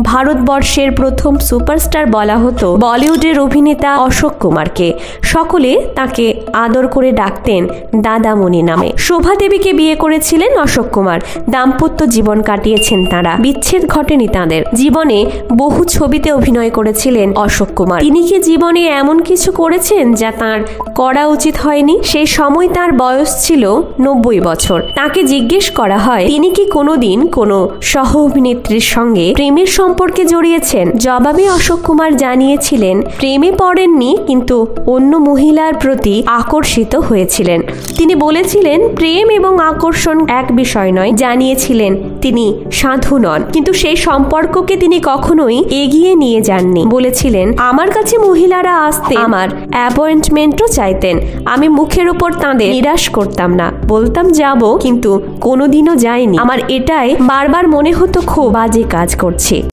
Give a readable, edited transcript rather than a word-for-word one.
ভারতবর্ষের প্রথম সুপারস্টার বলা হতো বলিউডের অভিনেতা অশোক কুমারকে। সকলে তাকে আদর করে ডাকতেন দাদামণি নামে। শোভা দেবীকে বিয়ে করেছিলেন অশোক কুমার। দাম্পত্য জীবন কাটিয়েছেন তারা। বিচ্ছেদ ঘটেনি তাদের। জীবনে বহু ছবিতে অভিনয় করেছিলেন অশোক কুমার। তিনি কি জীবনে এমন কিছু করেছেন যা তার করা উচিত হয়নি? সেই সময় তার বয়স ছিল 90 বছর। তাকে জিজ্ঞেস করা হয় তিনি কি কোনোদিন কোনো সহ অভিনেত্রীর সঙ্গে প্রেমের সম্পর্কে জড়িয়েছেন। জবাবে অশোক কুমার জানিয়েছিলেন প্রেমে পড়েননি, কিন্তু অন্য মহিলার প্রতি আকর্ষিত হয়েছিলেন। তিনি বলেছিলেন প্রেম এবং আকর্ষণ এক বিষয় নয়। জানিয়েছিলেন তিনি সাধু নন, কিন্তু সেই সম্পর্ককে তিনি কখনোই এগিয়ে নিয়ে যাননি। বলেছিলেন আমার কাছে মহিলারা আসতে আমার অ্যাপয়েন্টমেন্টও চাইতেন। আমি মুখের উপর তাঁদের নিরাশ করতাম না, বলতাম যাব, কিন্তু কোনোদিনও যাইনি। আমার এটাই বারবার মনে হতো খুব বাজে কাজ করছি।